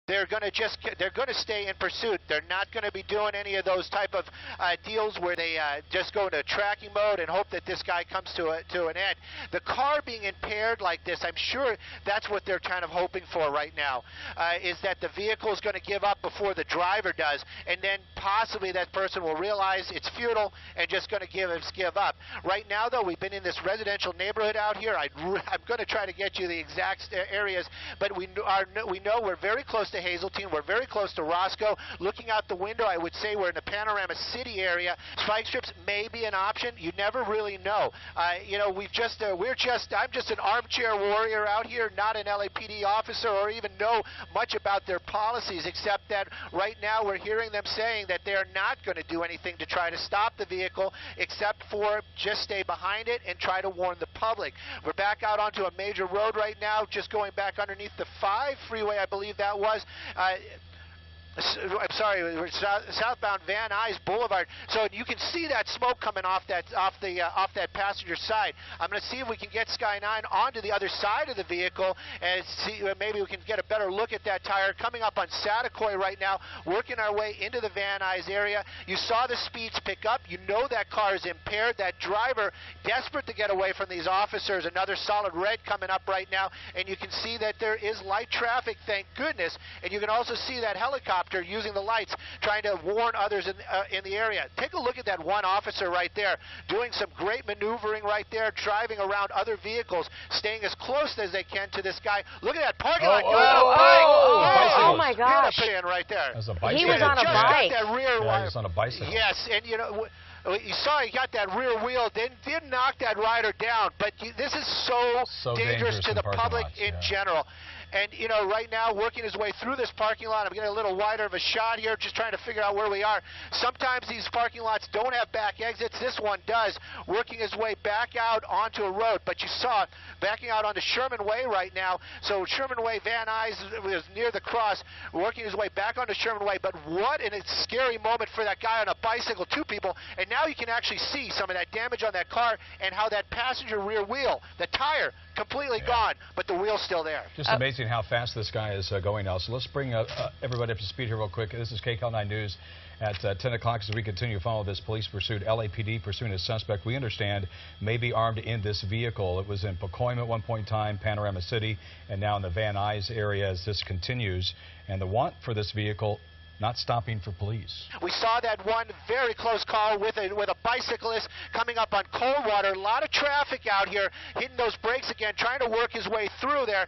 they're going to stay in pursuit. They're not going to be doing any of those type of deals where they just go into tracking mode and hope that this guy comes to an end. The car being impaired like this, I'm sure that's what they're kind of hoping for right now, is that the vehicle is going to give up before the driver does, and then possibly that person will realize it's futile and just going to give up. Right now, though, we've been in this residential neighborhood out here. I'm going to try to get you the exact areas, but we know we're very close to Hazeltine. We're very close to Roscoe. Looking out the window, I would say we're in the Panorama City area. Spike strips may be an option. You never really know. You know, I'm just an armchair warrior out here, not an LAPD officer or even know much about their policies, except that right now we're hearing them saying that they're not going to do anything to try to stop the vehicle, except for just stay behind it and try to warn the public. We're back out onto a major road right now, just going back underneath the 5 freeway, I believe that was. I'm sorry, we're southbound Van Nuys Boulevard. So you can see that smoke coming off that passenger side. I'm going to see if we can get Sky 9 onto the other side of the vehicle and see maybe we can get a better look at that tire. Coming up on Satakoy right now, working our way into the Van Nuys area. You saw the speeds pick up. You know that car is impaired. That driver desperate to get away from these officers. Another solid red coming up right now, and you can see that there is light traffic, thank goodness. And you can also see that helicopter using the lights, trying to warn others in the area. Take a look at that one officer right there, doing some great maneuvering right there, driving around other vehicles, staying as close as they can to this guy. Look at that parking lot. Oh my gosh. Right there. He was on a bike. That rear he was on a bicycle. Yes, and you know, you saw he got that rear wheel, didn't knock that rider down, but this is so dangerous to the public in general. And, you know, right now, working his way through this parking lot, I'm getting a little wider of a shot here, just trying to figure out where we are. Sometimes these parking lots don't have back exits. This one does, working his way back out onto a road. But you saw it backing out onto Sherman Way right now. So Sherman Way, Van Nuys was near the cross, working his way back onto Sherman Way. But what a scary moment for that guy on a bicycle, 2 people. And now you can actually see some of that damage on that car and how that passenger rear wheel, the tire, completely gone, but the wheel's still there. Just amazing how fast this guy is going now. So let's bring everybody up to speed here real quick. This is KCAL 9 News at 10 o'clock as we continue to follow this police pursuit. LAPD pursuing a suspect we understand may be armed in this vehicle. It was in Pacoima at one point in time, Panorama City, and now in the Van Nuys area as this continues. And the want for this vehicle not stopping for police. We saw that one very close call with a bicyclist coming up on Coldwater. A lot of traffic out here, hitting those brakes again, trying to work his way through there.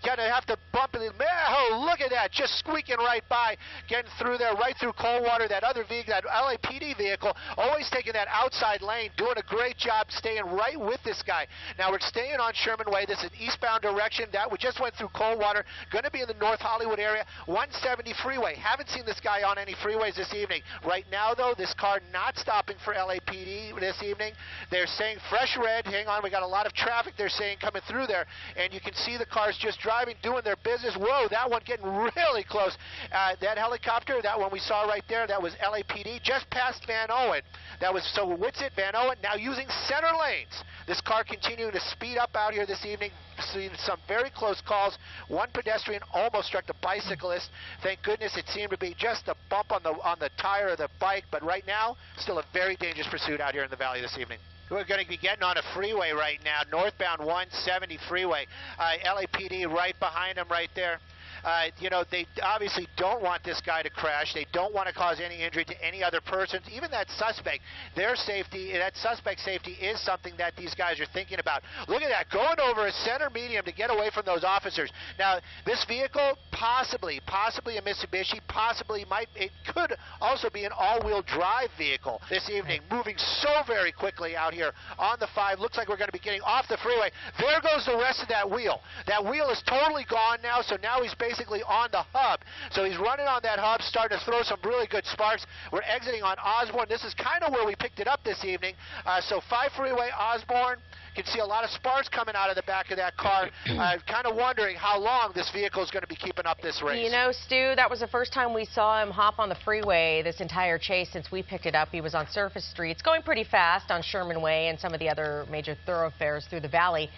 Gonna have to bump it. Oh, look at that, just squeaking right by, getting through there, right through Coldwater. That other vehicle, that LAPD vehicle, always taking that outside lane, doing a great job staying right with this guy. Now we're staying on Sherman Way. This is eastbound direction. That we just went through Coldwater. Going to be in the North Hollywood area. 170 freeway. Haven't seen this guy on any freeways this evening. Right now, though, this car not stopping for LAPD this evening. They're saying fresh red. Hang on, we got a lot of traffic, they're saying, coming through there. And you can see the cars just driving, doing their business. Whoa, that one getting really close. That helicopter, that one we saw right there, that was LAPD, just past Van Owen. That was, so Whitsett, Van Owen, now using center lanes. This car continuing to speed up out here this evening. Seen some very close calls. One pedestrian almost struck the bicyclist. Thank goodness it seemed to be just a bump on the tire of the bike, but right now, still a very dangerous pursuit out here in the valley this evening. We're going to be getting on a freeway right now, northbound 170 freeway. LAPD right behind them right there. You know, they obviously don't want this guy to crash. They don't want to cause any injury to any other persons, even that suspect. Their safety, that suspect's safety is something that these guys are thinking about. Look at that, going over a center medium to get away from those officers. Now, this vehicle, possibly a Mitsubishi, it could also be an all-wheel drive vehicle this evening, moving so very quickly out here on the 5. Looks like we're going to be getting off the freeway. There goes the rest of that wheel. That wheel is totally gone now, so now he's basically on the hub. So he's running on that hub, starting to throw some really good sparks. We're exiting on Osborne. This is kind of where we picked it up this evening. So 5 freeway, Osborne. You can see a lot of sparks coming out of the back of that car. Kind of wondering how long this vehicle is going to be keeping up this race. You know, Stu, that was the first time we saw him hop on the freeway this entire chase since we picked it up. He was on surface streets, going pretty fast on Sherman Way and some of the other major thoroughfares through the valley.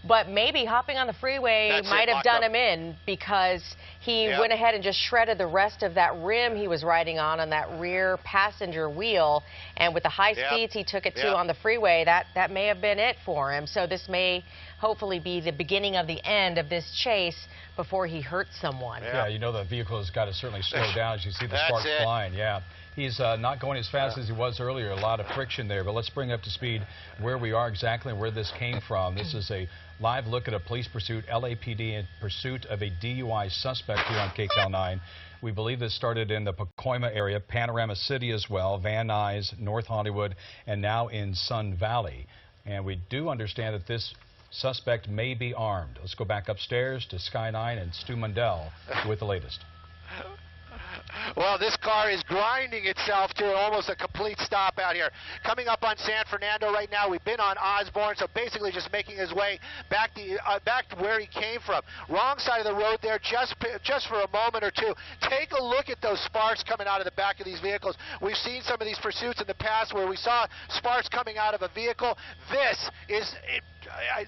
but maybe hopping on the freeway might have done him in, because he went ahead and just shredded the rest of that rim he was riding on that rear passenger wheel. And with the high speeds he took it to on the freeway, that may have been it for him. So this may hopefully be the beginning of the end of this chase before he hurts someone. Yeah, you know the vehicle has got to certainly slow down as you see the sparks flying. Yeah. He's not going as fast as he was earlier. A lot of friction there. But let's bring up to speed where we are exactly and where this came from. This is a live look at a police pursuit, LAPD in pursuit of a DUI suspect here on KCAL 9. We believe this started in the Pacoima area, Panorama City as well, Van Nuys, North Hollywood, and now in Sun Valley. And we do understand that this suspect may be armed. Let's go back upstairs to Sky 9 and Stu Mundell with the latest. Well, this car is grinding itself to almost a complete stop out here. Coming up on San Fernando right now. We've been on Osborne, so basically just making his way back to where he came from. Wrong side of the road there, just for a moment or two. Take a look at those sparks coming out of the back of these vehicles. We've seen some of these pursuits in the past where we saw sparks coming out of a vehicle. This is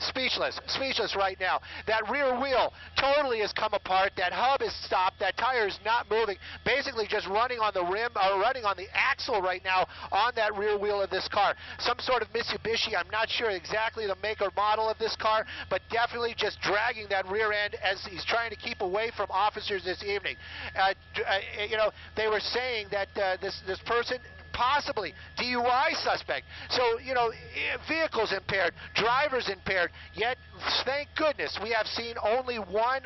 speechless right now. That rear wheel totally has come apart. That hub is stopped. That tire is not moving. Basically just running on the rim, or running on the axle right now on that rear wheel of this car. Some sort of Mitsubishi. I'm not sure exactly the make or model of this car, but definitely just dragging that rear end as he's trying to keep away from officers this evening. You know, they were saying that this person, possibly DUI suspect. So, you know, vehicles impaired, drivers impaired, yet thank goodness we have seen only one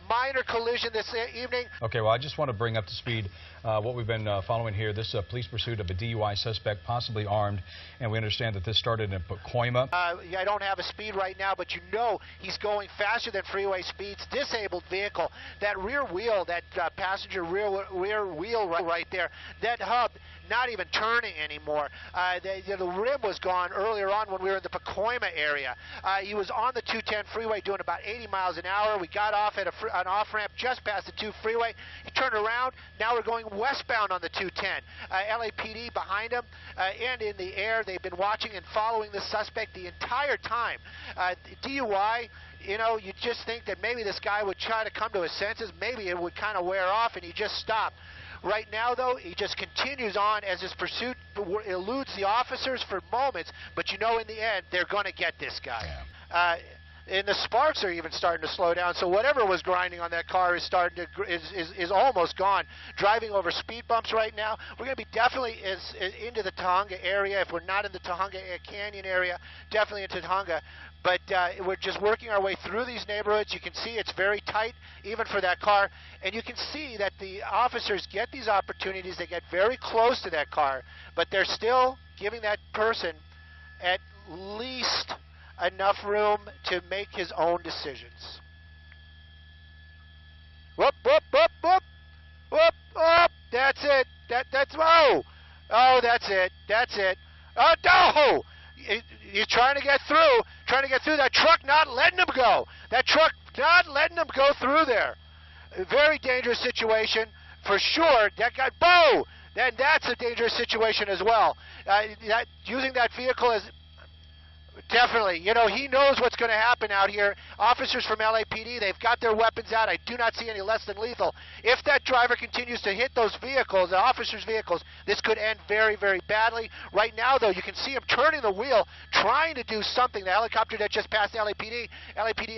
minor collision this evening. Okay, well, I just want to bring up to speed what we've been following here. This police pursuit of a DUI suspect, possibly armed, and we understand that this started in Pacoima. I don't have a speed right now, but you know he's going faster than freeway speeds. Disabled vehicle. That rear wheel, that passenger rear wheel right there, that hub not even turning anymore. The rim was gone earlier on when we were in the Pacoima area. He was on the 210 freeway doing about 80 miles an hour. We got off at an off-ramp just past the 2 freeway. He turned around. Now we're going westbound on the 210. LAPD behind him and in the air. They've been watching and following the suspect the entire time. DUI, you know, you just think that maybe this guy would try to come to his senses. Maybe it would kind of wear off and he just stopped. Right now, though, he just continues on as his pursuit eludes the officers for moments, but you know in the end, they're going to get this guy. Yeah. And the sparks are even starting to slow down, so whatever was grinding on that car is starting to is almost gone. Driving over speed bumps right now. We're going to be definitely into the Tujunga area. If we're not in the Tujunga Canyon area, definitely into Tujunga. But we're just working our way through these neighborhoods. You can see it's very tight, even for that car. And you can see that the officers get these opportunities. They get very close to that car, but they're still giving that person at least enough room to make his own decisions. Whoop, whoop, whoop, whoop, whoop, whoop. That's it. That's, oh, that's it. That's it. Oh, no! You're trying to get through. That truck not letting him go. That truck not letting him go through there. A very dangerous situation for sure. That guy, Bo! Then that's a dangerous situation as well. Using that vehicle as definitely, you know, he knows what's going to happen out here. Officers from LAPD, they've got their weapons out. I do not see any less than lethal. If that driver continues to hit those vehicles, the officers' vehicles, this could end very, very badly. Right now, though, you can see him turning the wheel, trying to do something. The helicopter that just passed LAPD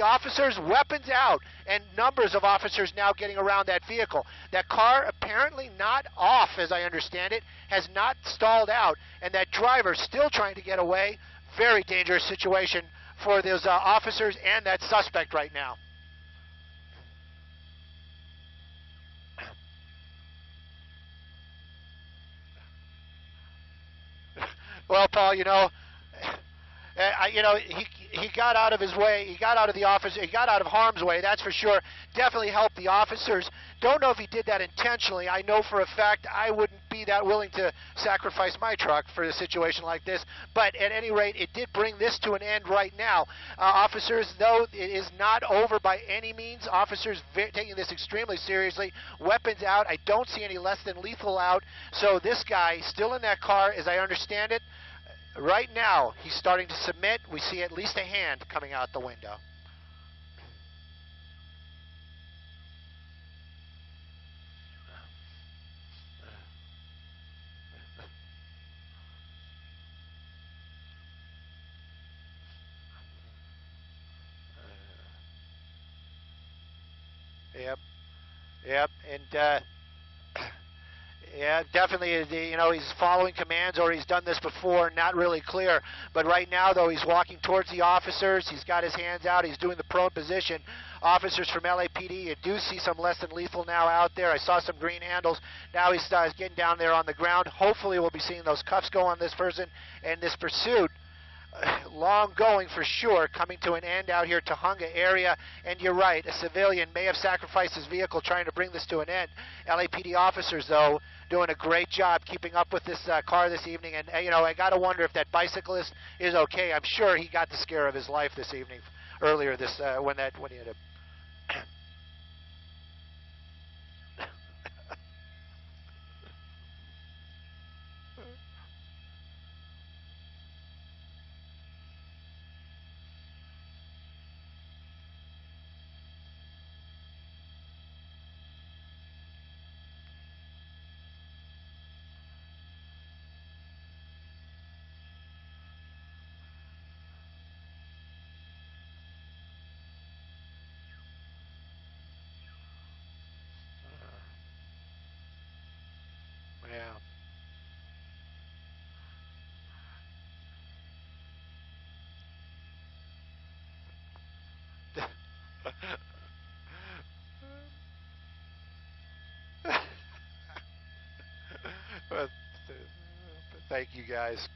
officers, weapons out, and numbers of officers now getting around that vehicle. That car, apparently not off, as I understand it, has not stalled out, and that driver still trying to get away. Very dangerous situation for those officers and that suspect right now. Well, Paul, you know, he got out of his way. He got out of the office. He got out of harm's way. That's for sure. Definitely helped the officers. Don't know if he did that intentionally. I know for a fact I wouldn't be that willing to sacrifice my truck for a situation like this. But at any rate, it did bring this to an end right now. Officers, though, it is not over by any means. Officers taking this extremely seriously. Weapons out. I don't see any less than lethal out. So this guy still in that car, as I understand it. Right now, he's starting to submit. We see at least a hand coming out the window. Yep. Yep. And yeah, definitely. You know, he's following commands, or he's done this before. Not really clear. But right now, though, he's walking towards the officers. He's got his hands out. He's doing the prone position. Officers from LAPD, you do see some less than lethal now out there. I saw some green handles. Now he's getting down there on the ground. Hopefully, we'll be seeing those cuffs go on this person and this pursuit. Long going for sure, coming to an end out here, Tujunga area. And you're right, a civilian may have sacrificed his vehicle trying to bring this to an end. LAPD officers, though, doing a great job keeping up with this car this evening. And, you know, I got to wonder if that bicyclist is okay. I'm sure he got the scare of his life this evening, earlier this, when he had a... Well, thank you, guys.